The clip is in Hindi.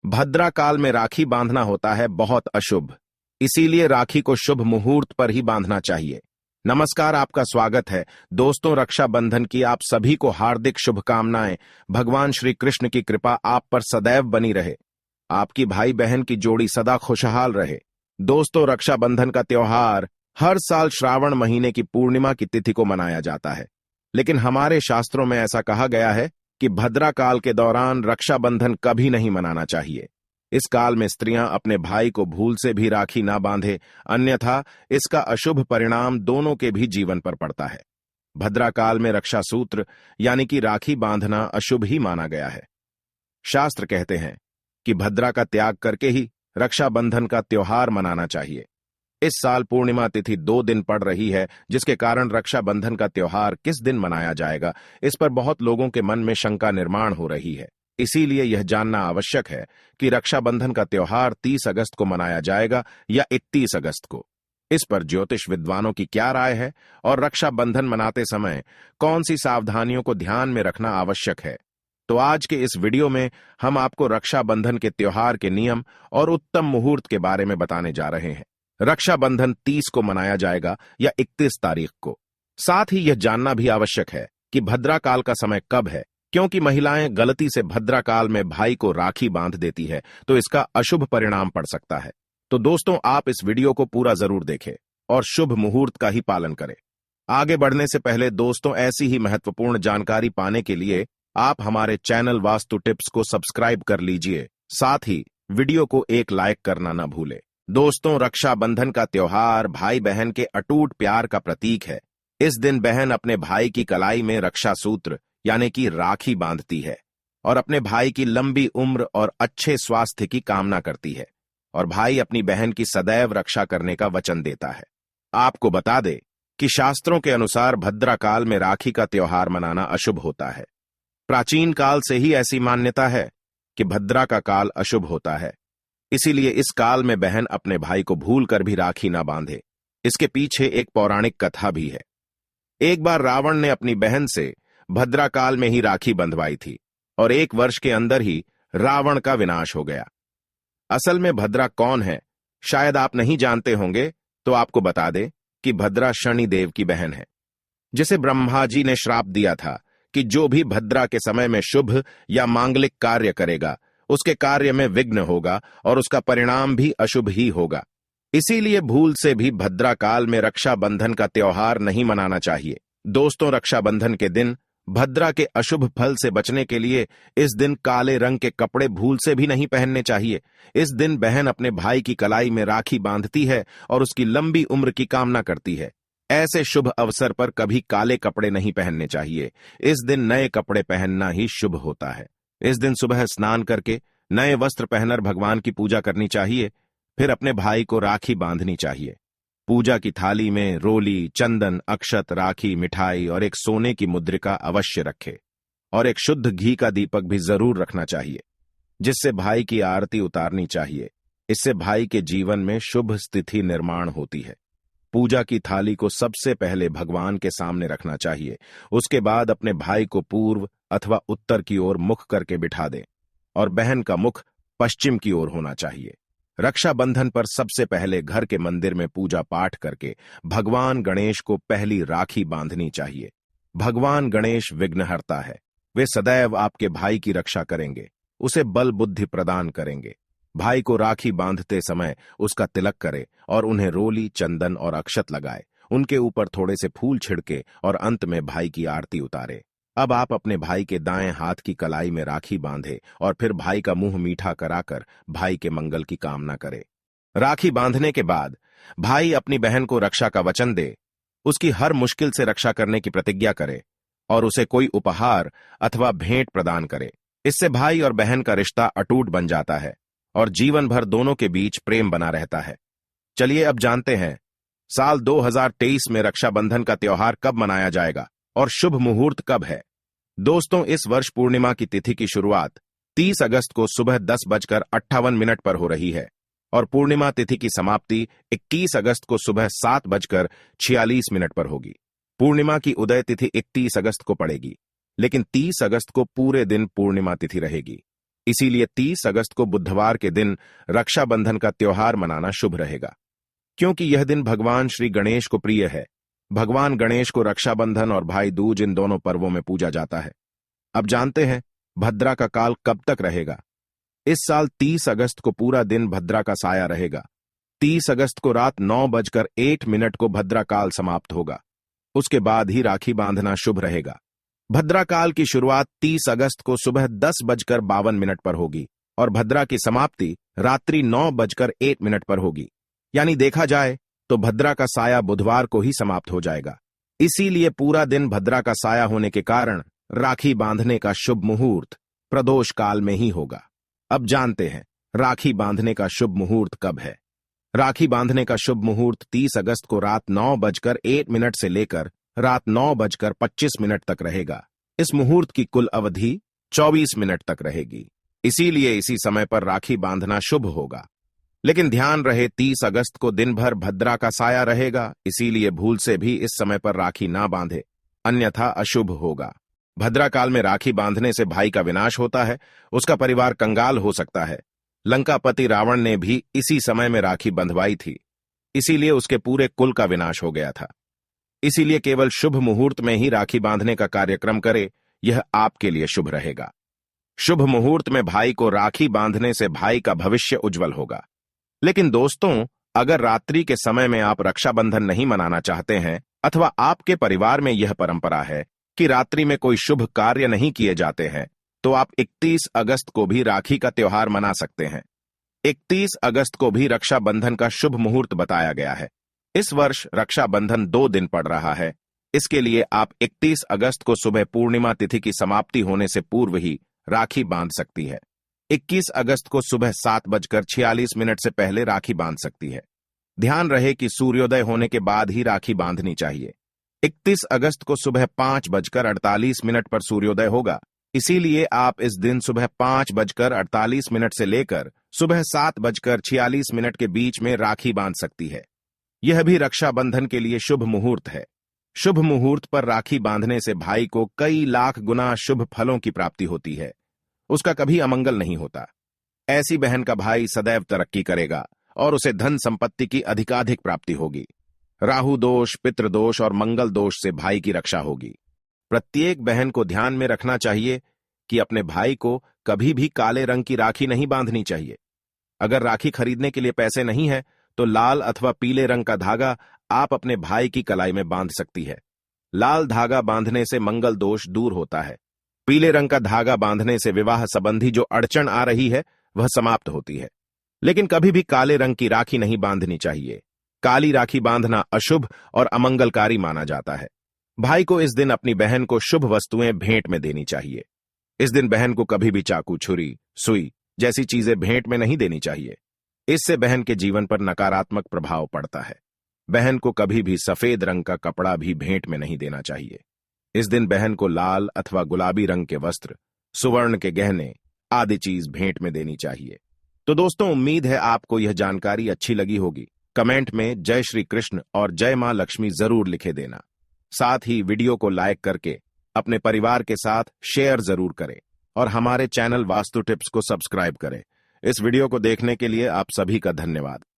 भद्रा काल में राखी बांधना होता है बहुत अशुभ। इसीलिए राखी को शुभ मुहूर्त पर ही बांधना चाहिए। नमस्कार, आपका स्वागत है दोस्तों। रक्षाबंधन की आप सभी को हार्दिक शुभकामनाएं। भगवान श्री कृष्ण की कृपा आप पर सदैव बनी रहे। आपकी भाई बहन की जोड़ी सदा खुशहाल रहे। दोस्तों, रक्षाबंधन का त्योहार हर साल श्रावण महीने की पूर्णिमा की तिथि को मनाया जाता है, लेकिन हमारे शास्त्रों में ऐसा कहा गया है कि भद्रा काल के दौरान रक्षाबंधन कभी नहीं मनाना चाहिए। इस काल में स्त्रियां अपने भाई को भूल से भी राखी ना बांधे, अन्यथा इसका अशुभ परिणाम दोनों के भी जीवन पर पड़ता है। भद्रा काल में रक्षा सूत्र यानी कि राखी बांधना अशुभ ही माना गया है। शास्त्र कहते हैं कि भद्रा का त्याग करके ही रक्षाबंधन का त्योहार मनाना चाहिए। इस साल पूर्णिमा तिथि 2 दिन पड़ रही है, जिसके कारण रक्षाबंधन का त्योहार किस दिन मनाया जाएगा, इस पर बहुत लोगों के मन में शंका निर्माण हो रही है। इसीलिए यह जानना आवश्यक है कि रक्षाबंधन का त्योहार 30 अगस्त को मनाया जाएगा या 31 अगस्त को। इस पर ज्योतिष विद्वानों की क्या राय है और रक्षाबंधन मनाते समय कौन सी सावधानियों को ध्यान में रखना आवश्यक है, तो आज के इस वीडियो में हम आपको रक्षाबंधन के त्योहार के नियम और उत्तम मुहूर्त के बारे में बताने जा रहे हैं। रक्षाबंधन 30 को मनाया जाएगा या 31 तारीख को। साथ ही यह जानना भी आवश्यक है कि भद्रा काल का समय कब है, क्योंकि महिलाएं गलती से भद्रा काल में भाई को राखी बांध देती है तो इसका अशुभ परिणाम पड़ सकता है। तो दोस्तों, आप इस वीडियो को पूरा जरूर देखें और शुभ मुहूर्त का ही पालन करें। आगे बढ़ने से पहले दोस्तों, ऐसी ही महत्वपूर्ण जानकारी पाने के लिए आप हमारे चैनल वास्तु टिप्स को सब्सक्राइब कर लीजिए। साथ ही वीडियो को एक लाइक करना न भूलें। दोस्तों, रक्षाबंधन का त्योहार भाई बहन के अटूट प्यार का प्रतीक है। इस दिन बहन अपने भाई की कलाई में रक्षा सूत्र यानी कि राखी बांधती है और अपने भाई की लंबी उम्र और अच्छे स्वास्थ्य की कामना करती है, और भाई अपनी बहन की सदैव रक्षा करने का वचन देता है। आपको बता दे कि शास्त्रों के अनुसार भद्रा काल में राखी का त्योहार मनाना अशुभ होता है। प्राचीन काल से ही ऐसी मान्यता है कि भद्रा का काल अशुभ होता है। इसीलिए इस काल में बहन अपने भाई को भूलकर भी राखी ना बांधे। इसके पीछे एक पौराणिक कथा भी है। एक बार रावण ने अपनी बहन से भद्रा काल में ही राखी बंधवाई थी और 1 वर्ष के अंदर ही रावण का विनाश हो गया। असल में भद्रा कौन है, शायद आप नहीं जानते होंगे, तो आपको बता दें कि भद्रा शनि देव की बहन है, जिसे ब्रह्मा जी ने श्राप दिया था कि जो भी भद्रा के समय में शुभ या मांगलिक कार्य करेगा उसके कार्य में विघ्न होगा और उसका परिणाम भी अशुभ ही होगा। इसीलिए भूल से भी भद्रा काल में रक्षाबंधन का त्योहार नहीं मनाना चाहिए। दोस्तों, रक्षाबंधन के दिन भद्रा के अशुभ फल से बचने के लिए इस दिन काले रंग के कपड़े भूल से भी नहीं पहनने चाहिए। इस दिन बहन अपने भाई की कलाई में राखी बांधती है और उसकी लंबी उम्र की कामना करती है। ऐसे शुभ अवसर पर कभी काले कपड़े नहीं पहनने चाहिए। इस दिन नए कपड़े पहनना ही शुभ होता है। इस दिन सुबह स्नान करके नए वस्त्र पहनकर भगवान की पूजा करनी चाहिए, फिर अपने भाई को राखी बांधनी चाहिए। पूजा की थाली में रोली, चंदन, अक्षत, राखी, मिठाई और एक सोने की मुद्रिका अवश्य रखे, और एक शुद्ध घी का दीपक भी जरूर रखना चाहिए, जिससे भाई की आरती उतारनी चाहिए। इससे भाई के जीवन में शुभ स्थिति निर्माण होती है। पूजा की थाली को सबसे पहले भगवान के सामने रखना चाहिए। उसके बाद अपने भाई को पूर्व अथवा उत्तर की ओर मुख करके बिठा दें और बहन का मुख पश्चिम की ओर होना चाहिए। रक्षाबंधन पर सबसे पहले घर के मंदिर में पूजा पाठ करके भगवान गणेश को पहली राखी बांधनी चाहिए। भगवान गणेश विघ्नहर्ता है। वे सदैव आपके भाई की रक्षा करेंगे, उसे बल बुद्धि प्रदान करेंगे। भाई को राखी बांधते समय उसका तिलक करे और उन्हें रोली, चंदन और अक्षत लगाए। उनके ऊपर थोड़े से फूल छिड़के और अंत में भाई की आरती उतारे। अब आप अपने भाई के दाएं हाथ की कलाई में राखी बांधे और फिर भाई का मुंह मीठा कराकर भाई के मंगल की कामना करे। राखी बांधने के बाद भाई अपनी बहन को रक्षा का वचन दे, उसकी हर मुश्किल से रक्षा करने की प्रतिज्ञा करे और उसे कोई उपहार अथवा भेंट प्रदान करे। इससे भाई और बहन का रिश्ता अटूट बन जाता है और जीवन भर दोनों के बीच प्रेम बना रहता है। चलिए अब जानते हैं साल 2023 में रक्षाबंधन का त्योहार कब मनाया जाएगा और शुभ मुहूर्त कब है। दोस्तों, इस वर्ष पूर्णिमा की तिथि की शुरुआत 30 अगस्त को सुबह 10:58 पर हो रही है और पूर्णिमा तिथि की समाप्ति 21 अगस्त को सुबह 7:46 पर होगी। पूर्णिमा की उदय तिथि 31 अगस्त को पड़ेगी, लेकिन 30 अगस्त को पूरे दिन पूर्णिमा तिथि रहेगी। इसीलिए 30 अगस्त को बुधवार के दिन रक्षाबंधन का त्योहार मनाना शुभ रहेगा, क्योंकि यह दिन भगवान श्री गणेश को प्रिय है। भगवान गणेश को रक्षाबंधन और भाई दूज इन दोनों पर्वों में पूजा जाता है। अब जानते हैं भद्रा का काल कब तक रहेगा। इस साल 30 अगस्त को पूरा दिन भद्रा का साया रहेगा। 30 अगस्त को रात 9:08 को भद्रा काल समाप्त होगा। उसके बाद ही राखी बांधना शुभ रहेगा। भद्रा काल की शुरुआत 30 अगस्त को सुबह 10:52 पर होगी और भद्रा की समाप्ति रात्रि 9:01 पर होगी। यानी देखा जाए तो भद्रा का साया बुधवार को ही समाप्त हो जाएगा। इसीलिए पूरा दिन भद्रा का साया होने के कारण राखी बांधने का शुभ मुहूर्त प्रदोष काल में ही होगा। अब जानते हैं राखी बांधने का शुभ मुहूर्त कब है। राखी बांधने का शुभ मुहूर्त 30 अगस्त को रात 9:01 से लेकर रात 9:25 तक रहेगा। इस मुहूर्त की कुल अवधि 24 मिनट तक रहेगी। इसीलिए इसी समय पर राखी बांधना शुभ होगा। लेकिन ध्यान रहे 30 अगस्त को दिन भर भद्रा का साया रहेगा, इसीलिए भूल से भी इस समय पर राखी ना बांधे, अन्यथा अशुभ होगा। भद्रा काल में राखी बांधने से भाई का विनाश होता है, उसका परिवार कंगाल हो सकता है। लंकापति रावण ने भी इसी समय में राखी बंधवाई थी, इसीलिए उसके पूरे कुल का विनाश हो गया था। इसीलिए केवल शुभ मुहूर्त में ही राखी बांधने का कार्यक्रम करे, यह आपके लिए शुभ रहेगा। शुभ मुहूर्त में भाई को राखी बांधने से भाई का भविष्य उज्जवल होगा। लेकिन दोस्तों, अगर रात्रि के समय में आप रक्षाबंधन नहीं मनाना चाहते हैं अथवा आपके परिवार में यह परंपरा है कि रात्रि में कोई शुभ कार्य नहीं किए जाते हैं, तो आप 31 अगस्त को भी राखी का त्योहार मना सकते हैं। 31 अगस्त को भी रक्षाबंधन का शुभ मुहूर्त बताया गया है। इस वर्ष रक्षाबंधन 2 दिन पड़ रहा है। इसके लिए आप 31 अगस्त को सुबह पूर्णिमा तिथि की समाप्ति होने से पूर्व ही राखी बांध सकती है। 21 अगस्त को सुबह 7:46 से पहले राखी बांध सकती है। ध्यान रहे कि सूर्योदय होने के बाद ही राखी बांधनी चाहिए। 31 अगस्त को सुबह 5:48 पर सूर्योदय होगा, इसीलिए आप इस दिन सुबह 5:48 से लेकर सुबह 7:46 के बीच में राखी बांध सकती है। यह भी रक्षाबंधन के लिए शुभ मुहूर्त है। शुभ मुहूर्त पर राखी बांधने से भाई को कई लाख गुना शुभ फलों की प्राप्ति होती है। उसका कभी अमंगल नहीं होता। ऐसी बहन का भाई सदैव तरक्की करेगा और उसे धन संपत्ति की अधिकाधिक प्राप्ति होगी। राहु दोष, पितृ दोष और मंगल दोष से भाई की रक्षा होगी। प्रत्येक बहन को ध्यान में रखना चाहिए कि अपने भाई को कभी भी काले रंग की राखी नहीं बांधनी चाहिए। अगर राखी खरीदने के लिए पैसे नहीं है तो लाल अथवा पीले रंग का धागा आप अपने भाई की कलाई में बांध सकती है। लाल धागा बांधने से मंगल दोष दूर होता है। पीले रंग का धागा बांधने से विवाह संबंधी जो अड़चन आ रही है वह समाप्त होती है। लेकिन कभी भी काले रंग की राखी नहीं बांधनी चाहिए। काली राखी बांधना अशुभ और अमंगलकारी माना जाता है। भाई को इस दिन अपनी बहन को शुभ वस्तुएं भेंट में देनी चाहिए। इस दिन बहन को कभी भी चाकू, छुरी, सुई जैसी चीजें भेंट में नहीं देनी चाहिए। इससे बहन के जीवन पर नकारात्मक प्रभाव पड़ता है। बहन को कभी भी सफेद रंग का कपड़ा भी भेंट में नहीं देना चाहिए। इस दिन बहन को लाल अथवा गुलाबी रंग के वस्त्र, सुवर्ण के गहने आदि चीज भेंट में देनी चाहिए। तो दोस्तों, उम्मीद है आपको यह जानकारी अच्छी लगी होगी। कमेंट में जय श्री कृष्ण और जय मां लक्ष्मी जरूर लिखे देना। साथ ही वीडियो को लाइक करके अपने परिवार के साथ शेयर जरूर करें और हमारे चैनल वास्तु टिप्स को सब्सक्राइब करें। इस वीडियो को देखने के लिए आप सभी का धन्यवाद।